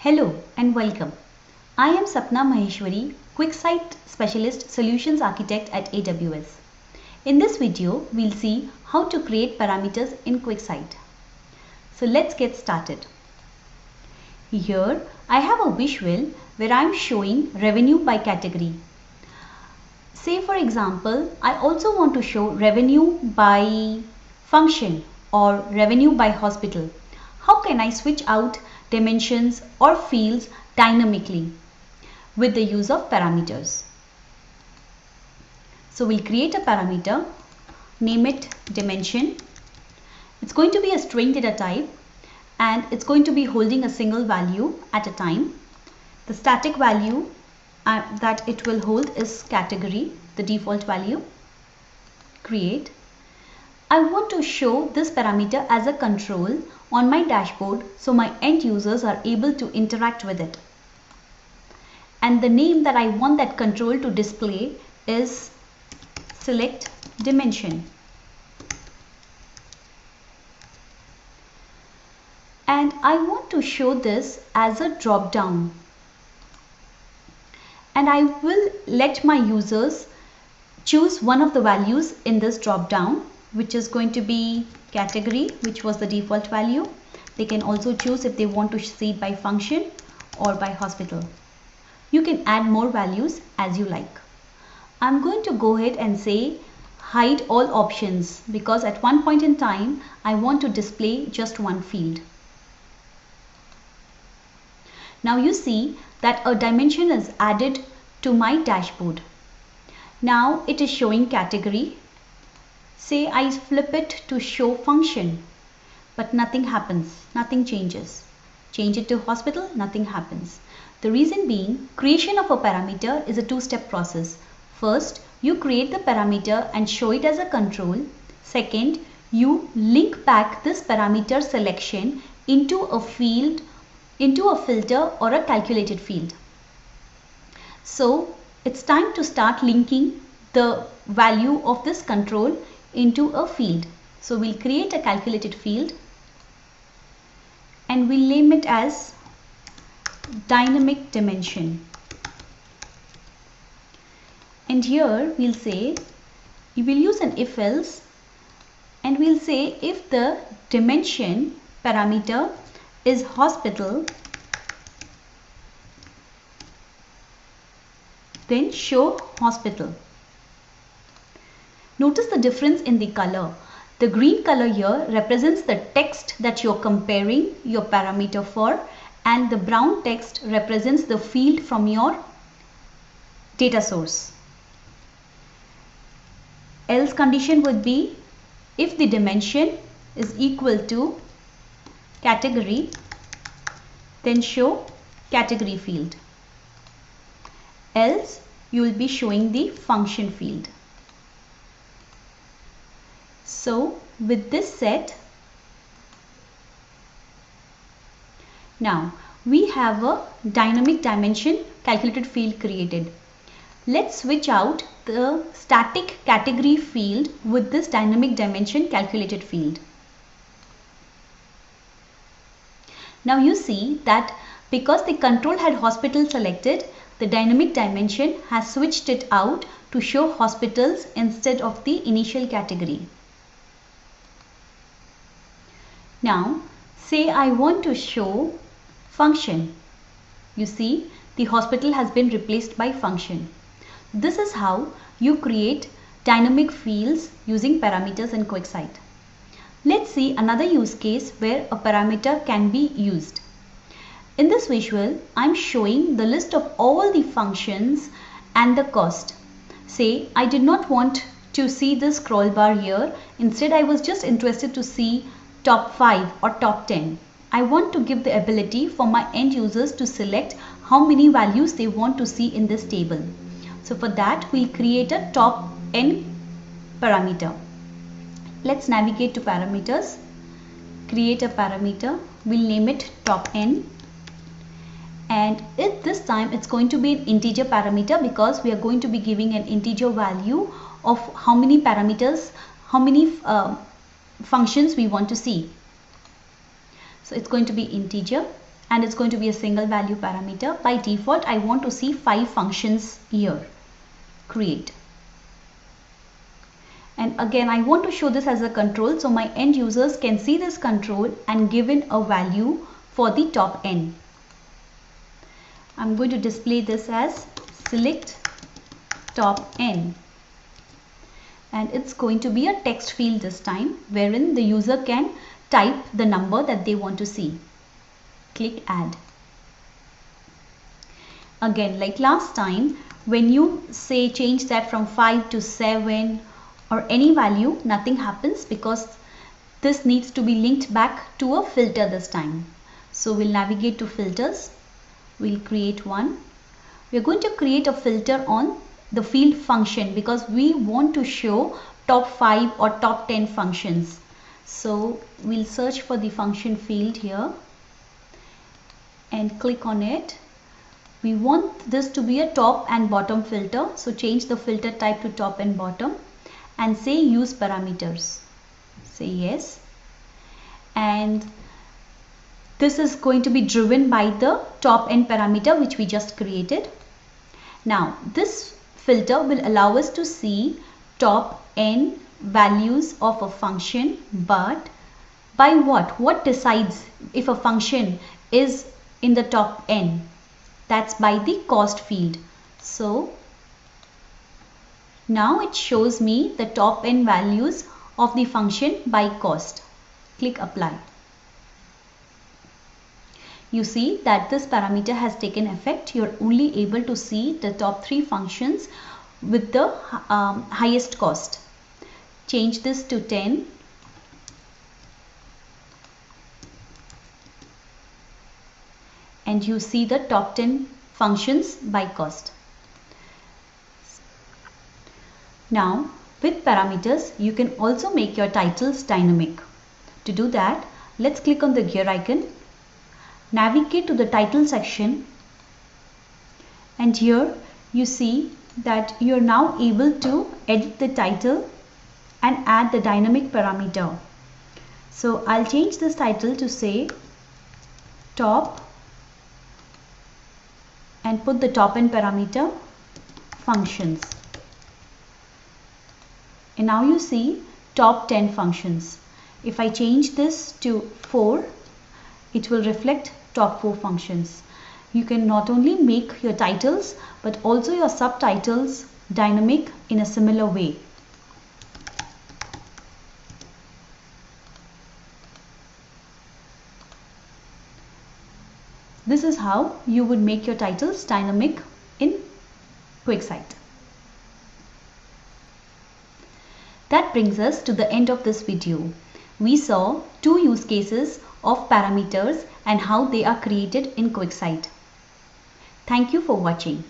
Hello and welcome. I am Sapna Maheshwari, QuickSight Specialist Solutions Architect at AWS. In this video, we'll see how to create parameters in QuickSight. So let's get started. Here, I have a visual where I'm showing revenue by category. Say for example, I also want to show revenue by function or revenue by hospital. How can I switch out dimensions or fields dynamically with the use of parameters? So we'll create a parameter, name it dimension. It's going to be a string data type and it's going to be holding a single value at a time. The static value that it will hold is category, the default value. Create. I want to show this parameter as a control on my dashboard so my end users are able to interact with it. And the name that I want that control to display is select dimension. And I want to show this as a drop down. And I will let my users choose one of the values in this drop down, which is going to be category, which was the default value. They can also choose if they want to see it by function or by hospital. You can add more values as you like. I'm going to go ahead and say hide all options because at one point in time I want to display just one field. Now you see that a dimension is added to my dashboard. Now it is showing category. Say I flip it to show function, but nothing happens, nothing changes. Change it to hospital, nothing happens. The reason being, creation of a parameter is a two-step process. First, you create the parameter and show it as a control. Second, you link back this parameter selection into a field, into a filter or a calculated field. So it's time to start linking the value of this control into a field. So we'll create a calculated field and we'll name it as dynamic dimension. And here we'll say, we will use an if else and we'll say if the dimension parameter is hospital, then show hospital. Notice the difference in the color. The green color here represents the text that you're comparing your parameter for, and the brown text represents the field from your data source. Else condition would be if the dimension is equal to category, then show category field. Else you will be showing the function field. So with this set, now we have a dynamic dimension calculated field created. Let's switch out the static category field with this dynamic dimension calculated field. Now you see that because the control had hospital selected, the dynamic dimension has switched it out to show hospitals instead of the initial category. Now say I want to show function. You see the hospital has been replaced by function. This is how you create dynamic fields using parameters in QuickSight. Let's see another use case where a parameter can be used. In this visual, I'm showing the list of all the functions and the cost. Say I did not want to see this scroll bar here. Instead, I was just interested to see top 5 or top 10. I want to give the ability for my end users to select how many values they want to see in this table. So for that, we'll create a top n parameter. Let's navigate to parameters, create a parameter, we'll name it top n. And at this time, it's going to be an integer parameter because we are going to be giving an integer value of how many parameters, how many functions we want to see. So it's going to be integer and it's going to be a single value parameter. By default, I want to see 5 functions here. Create. And again, I want to show this as a control so my end users can see this control and give in a value for the top n. I'm going to display this as select top n. And it's going to be a text field this time, wherein the user can type the number that they want to see. Click add. Again, like last time, when you say change that from 5 to 7 or any value, nothing happens because this needs to be linked back to a filter this time. So we'll navigate to filters. We'll create one. We're going to create a filter on the field function because we want to show top 5 or top 10 functions. So we'll search for the function field here and click on it. We want this to be a top and bottom filter. So change the filter type to top and bottom and say use parameters. Say yes. And this is going to be driven by the top n parameter which we just created. Now this filter will allow us to see top n values of a function, but by what? What decides if a function is in the top n? That's by the cost field. So now it shows me the top n values of the function by cost. Click apply. You see that this parameter has taken effect. You're only able to see the top 3 functions with the highest cost. Change this to 10. And you see the top 10 functions by cost. Now, with parameters, you can also make your titles dynamic. To do that, let's click on the gear icon. Navigate to the title section, and here you see that you're now able to edit the title and add the dynamic parameter. So I'll change this title to say top and put the top n parameter functions. And now you see top 10 functions. If I change this to 4, it will reflect top 4 functions. You can not only make your titles but also your subtitles dynamic in a similar way. This is how you would make your titles dynamic in QuickSight. That brings us to the end of this video. We saw 2 use cases of parameters and how they are created in QuickSight. Thank you for watching.